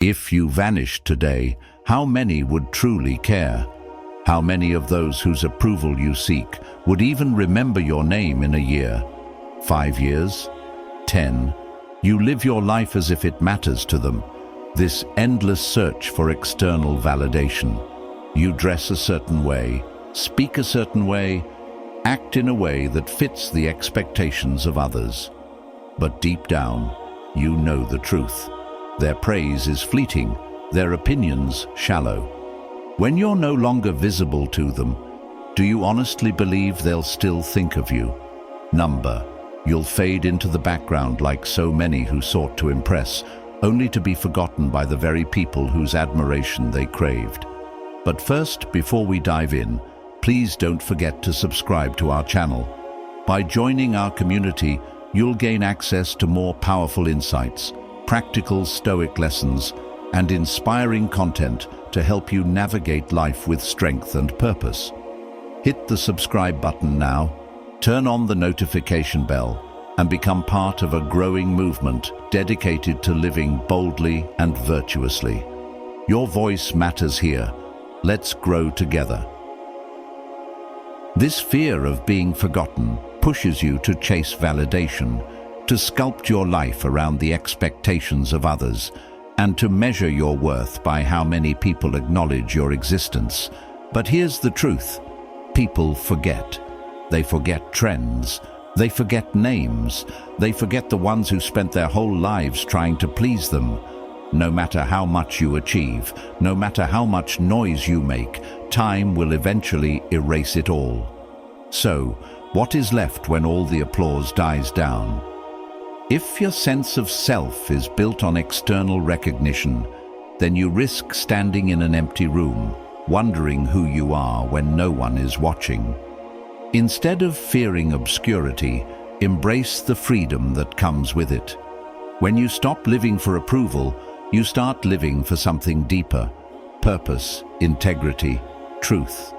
If you vanished today, how many would truly care? How many of those whose approval you seek would even remember your name in a year? 5 years? 10? You live your life as if it matters to them. This endless search for external validation. You dress a certain way, speak a certain way, act in a way that fits the expectations of others. But deep down, you know the truth. Their praise is fleeting, their opinions shallow. When you're no longer visible to them, do you honestly believe they'll still think of you? Number, you'll fade into the background like so many who sought to impress, only to be forgotten by the very people whose admiration they craved. But first, before we dive in, please don't forget to subscribe to our channel. By joining our community, you'll gain access to more powerful insights, practical Stoic lessons, and inspiring content to help you navigate life with strength and purpose. Hit the subscribe button now, turn on the notification bell, and become part of a growing movement dedicated to living boldly and virtuously. Your voice matters here. Let's grow together. This fear of being forgotten pushes you to chase validation, to sculpt your life around the expectations of others, and to measure your worth by how many people acknowledge your existence. But here's the truth. People forget. They forget trends. They forget names. They forget the ones who spent their whole lives trying to please them. No matter how much you achieve, no matter how much noise you make, time will eventually erase it all. So, what is left when all the applause dies down? If your sense of self is built on external recognition, then you risk standing in an empty room, wondering who you are when no one is watching. Instead of fearing obscurity, embrace the freedom that comes with it. When you stop living for approval, you start living for something deeper: purpose, integrity, truth.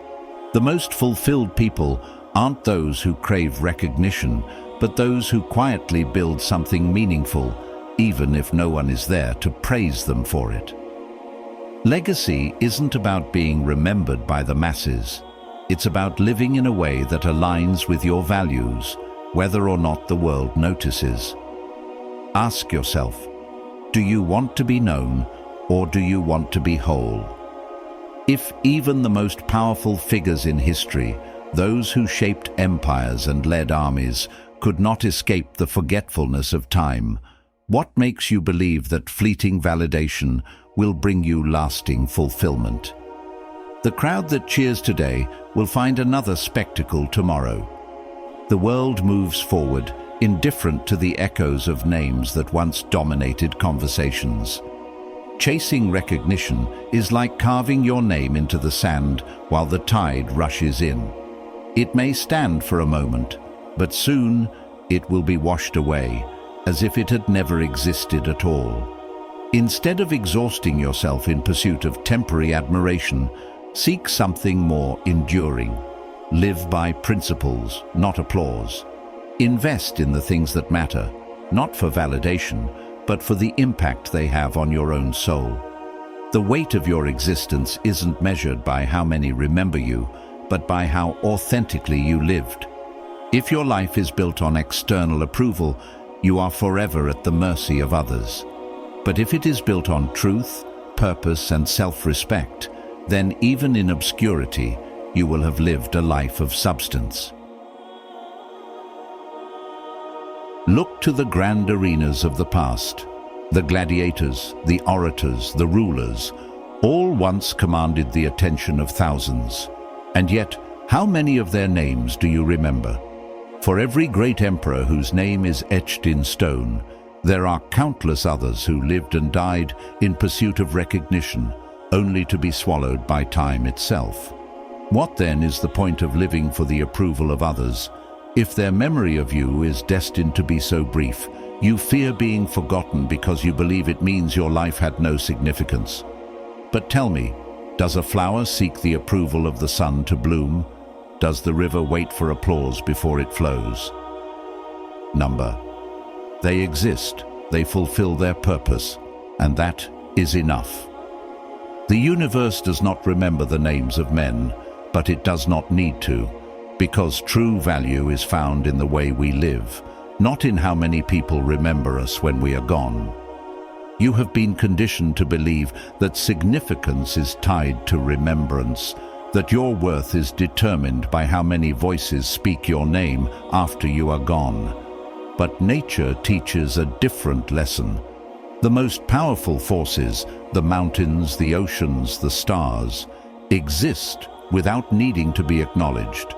The most fulfilled people aren't those who crave recognition, but those who quietly build something meaningful, even if no one is there to praise them for it. Legacy isn't about being remembered by the masses. It's about living in a way that aligns with your values, whether or not the world notices. Ask yourself, do you want to be known, or do you want to be whole? If even the most powerful figures in history, those who shaped empires and led armies, could not escape the forgetfulness of time, what makes you believe that fleeting validation will bring you lasting fulfillment? The crowd that cheers today will find another spectacle tomorrow. The world moves forward, indifferent to the echoes of names that once dominated conversations. Chasing recognition is like carving your name into the sand while the tide rushes in. It may stand for a moment, but soon it will be washed away, as if it had never existed at all. Instead of exhausting yourself in pursuit of temporary admiration, seek something more enduring. Live by principles, not applause. Invest in the things that matter, not for validation, but for the impact they have on your own soul. The weight of your existence isn't measured by how many remember you, but by how authentically you lived. If your life is built on external approval, you are forever at the mercy of others. But if it is built on truth, purpose, and self-respect, then even in obscurity, you will have lived a life of substance. Look to the grand arenas of the past. The gladiators, the orators, the rulers, all once commanded the attention of thousands. And yet, how many of their names do you remember? For every great emperor whose name is etched in stone, there are countless others who lived and died in pursuit of recognition, only to be swallowed by time itself. What then is the point of living for the approval of others? If their memory of you is destined to be so brief, you fear being forgotten because you believe it means your life had no significance. But tell me, does a flower seek the approval of the sun to bloom? Does the river wait for applause before it flows? Number. They exist, they fulfill their purpose, and that is enough. The universe does not remember the names of men, but it does not need to, because true value is found in the way we live, not in how many people remember us when we are gone. You have been conditioned to believe that significance is tied to remembrance, that your worth is determined by how many voices speak your name after you are gone. But nature teaches a different lesson. The most powerful forces, the mountains, the oceans, the stars, exist without needing to be acknowledged.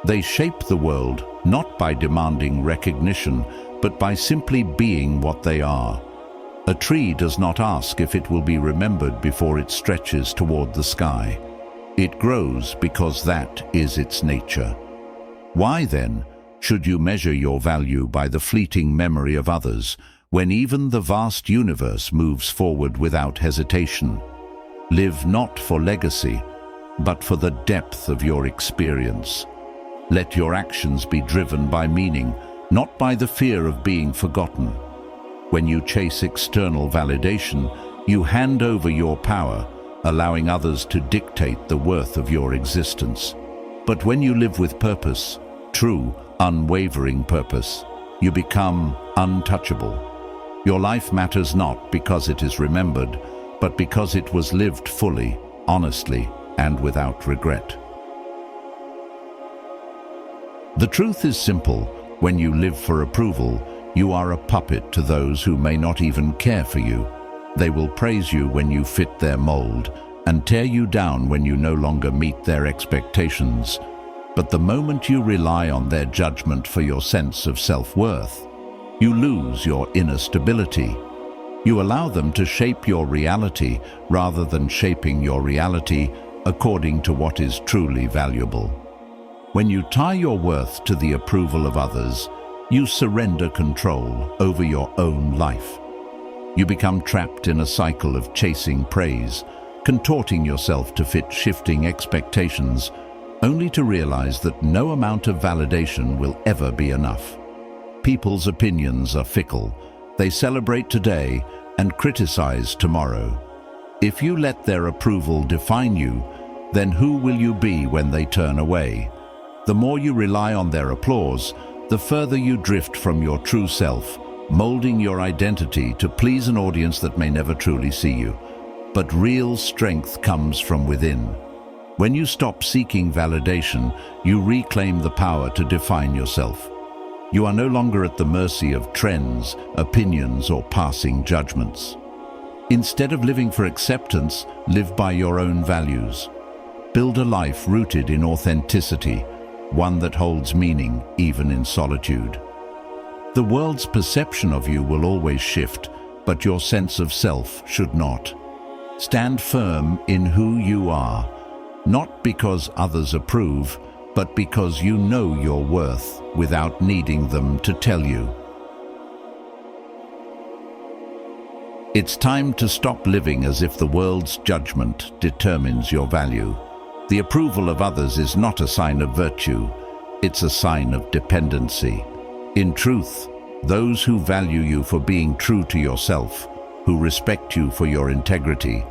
They shape the world not by demanding recognition, but by simply being what they are. A tree does not ask if it will be remembered before it stretches toward the sky. It grows because that is its nature. Why, then, should you measure your value by the fleeting memory of others, when even the vast universe moves forward without hesitation? Live not for legacy, but for the depth of your experience. Let your actions be driven by meaning, not by the fear of being forgotten. When you chase external validation, you hand over your power, allowing others to dictate the worth of your existence. But when you live with purpose, true, unwavering purpose, you become untouchable. Your life matters not because it is remembered, but because it was lived fully, honestly, and without regret. The truth is simple. When you live for approval, you are a puppet to those who may not even care for you. They will praise you when you fit their mold and tear you down when you no longer meet their expectations. But the moment you rely on their judgment for your sense of self-worth, you lose your inner stability. You allow them to shape your reality rather than shaping your reality according to what is truly valuable. When you tie your worth to the approval of others, you surrender control over your own life. You become trapped in a cycle of chasing praise, contorting yourself to fit shifting expectations, only to realize that no amount of validation will ever be enough. People's opinions are fickle. They celebrate today and criticize tomorrow. If you let their approval define you, then who will you be when they turn away? The more you rely on their applause, the further you drift from your true self, molding your identity to please an audience that may never truly see you. But real strength comes from within. When you stop seeking validation, you reclaim the power to define yourself. You are no longer at the mercy of trends, opinions, or passing judgments. Instead of living for acceptance, live by your own values. Build a life rooted in authenticity, one that holds meaning even in solitude. The world's perception of you will always shift, but your sense of self should not. Stand firm in who you are, not because others approve, but because you know your worth without needing them to tell you. It's time to stop living as if the world's judgment determines your value. The approval of others is not a sign of virtue, it's a sign of dependency. In truth, those who value you for being true to yourself, who respect you for your integrity,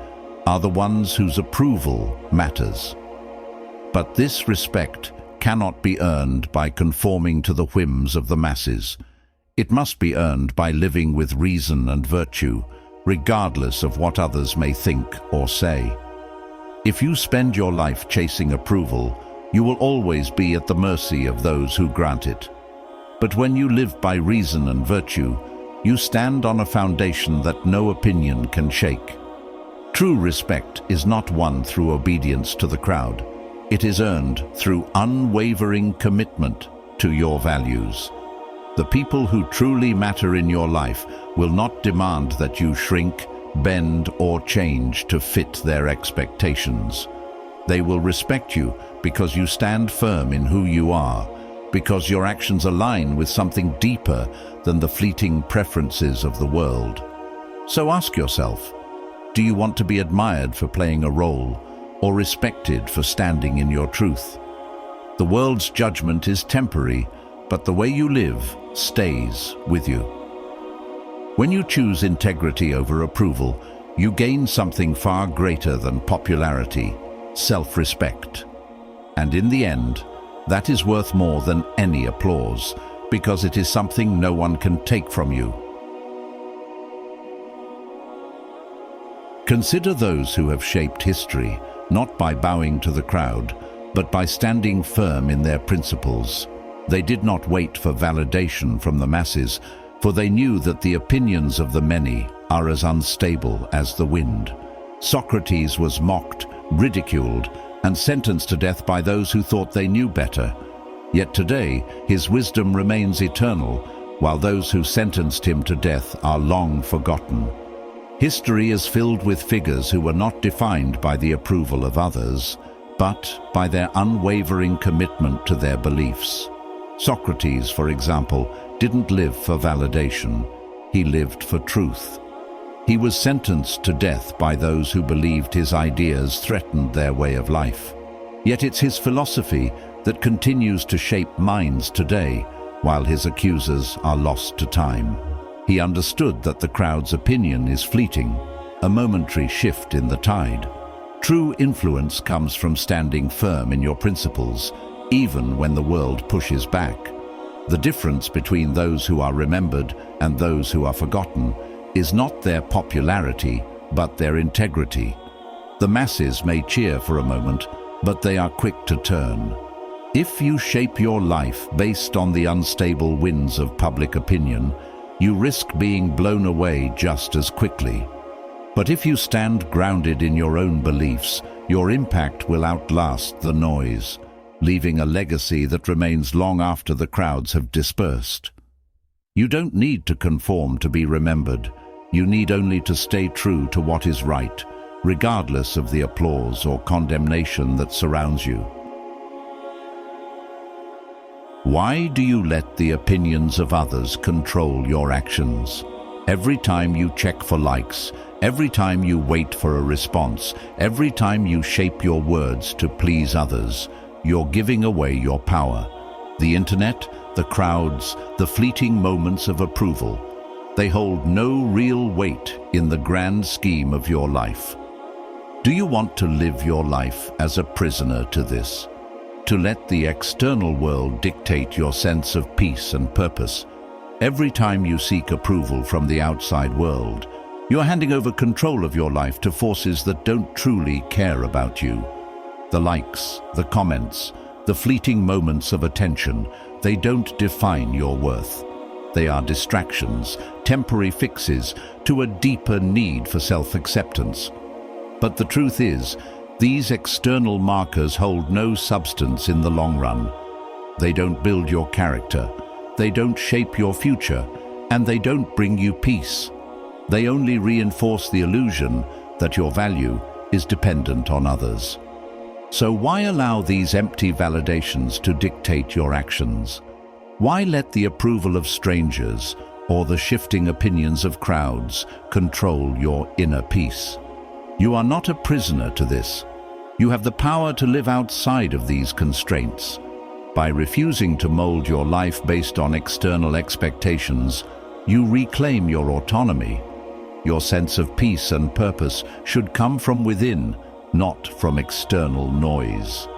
are the ones whose approval matters. But this respect cannot be earned by conforming to the whims of the masses. It must be earned by living with reason and virtue, regardless of what others may think or say. If you spend your life chasing approval, you will always be at the mercy of those who grant it. But when you live by reason and virtue, you stand on a foundation that no opinion can shake. True respect is not won through obedience to the crowd. It is earned through unwavering commitment to your values. The people who truly matter in your life will not demand that you shrink, bend, or change to fit their expectations. They will respect you because you stand firm in who you are, because your actions align with something deeper than the fleeting preferences of the world. So ask yourself, do you want to be admired for playing a role, or respected for standing in your truth? The world's judgment is temporary, but the way you live stays with you. When you choose integrity over approval, you gain something far greater than popularity, self-respect. And in the end, that is worth more than any applause, because it is something no one can take from you. Consider those who have shaped history, not by bowing to the crowd, but by standing firm in their principles. They did not wait for validation from the masses, for they knew that the opinions of the many are as unstable as the wind. Socrates was mocked, ridiculed, and sentenced to death by those who thought they knew better. Yet today, his wisdom remains eternal, while those who sentenced him to death are long forgotten. History is filled with figures who were not defined by the approval of others, but by their unwavering commitment to their beliefs. Socrates, for example, didn't live for validation. He lived for truth. He was sentenced to death by those who believed his ideas threatened their way of life. Yet it's his philosophy that continues to shape minds today, while his accusers are lost to time. He understood that the crowd's opinion is fleeting, a momentary shift in the tide. True influence comes from standing firm in your principles, even when the world pushes back. The difference between those who are remembered and those who are forgotten is not their popularity, but their integrity. The masses may cheer for a moment, but they are quick to turn. If you shape your life based on the unstable winds of public opinion, you risk being blown away just as quickly. But if you stand grounded in your own beliefs, your impact will outlast the noise, leaving a legacy that remains long after the crowds have dispersed. You don't need to conform to be remembered. You need only to stay true to what is right, regardless of the applause or condemnation that surrounds you. Why do you let the opinions of others control your actions? Every time you check for likes, every time you wait for a response, every time you shape your words to please others, you're giving away your power. The internet, the crowds, the fleeting moments of approval, they hold no real weight in the grand scheme of your life. Do you want to live your life as a prisoner to this? To let the external world dictate your sense of peace and purpose? Every time you seek approval from the outside world, you're handing over control of your life to forces that don't truly care about you. The likes, the comments, the fleeting moments of attention, they don't define your worth. They are distractions, temporary fixes to a deeper need for self-acceptance. But the truth is, these external markers hold no substance in the long run. They don't build your character, they don't shape your future, and they don't bring you peace. They only reinforce the illusion that your value is dependent on others. So why allow these empty validations to dictate your actions? Why let the approval of strangers or the shifting opinions of crowds control your inner peace? You are not a prisoner to this. You have the power to live outside of these constraints. By refusing to mold your life based on external expectations, you reclaim your autonomy. Your sense of peace and purpose should come from within, not from external noise.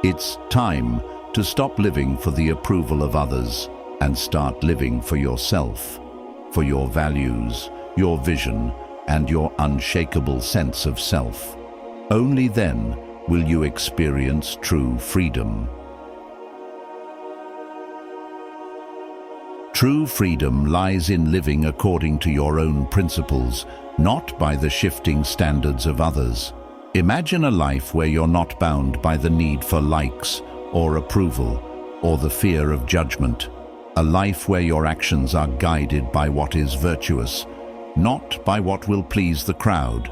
It's time to stop living for the approval of others and start living for yourself, for your values, your vision, and your unshakable sense of self. Only then will you experience true freedom. True freedom lies in living according to your own principles, not by the shifting standards of others. Imagine a life where you're not bound by the need for likes or approval or the fear of judgment. A life where your actions are guided by what is virtuous, not by what will please the crowd.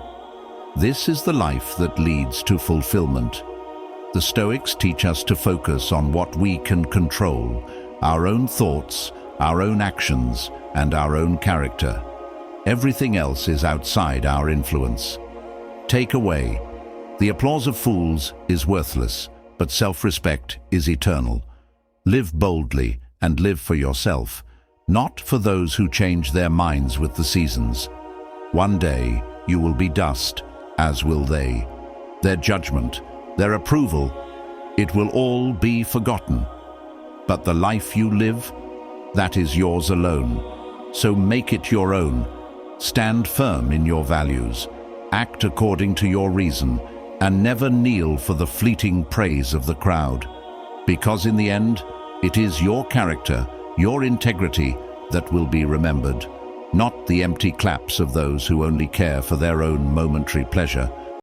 This is the life that leads to fulfillment. The Stoics teach us to focus on what we can control, our own thoughts, our own actions, and our own character. Everything else is outside our influence. Take away. The applause of fools is worthless, but self-respect is eternal. Live boldly and live for yourself, not for those who change their minds with the seasons. One day, you will be dust, as will they. Their judgment, their approval, it will all be forgotten. But the life you live, that is yours alone. So make it your own. Stand firm in your values. Act according to your reason, and never kneel for the fleeting praise of the crowd. Because in the end, it is your character, your integrity, that will be remembered, not the empty claps of those who only care for their own momentary pleasure.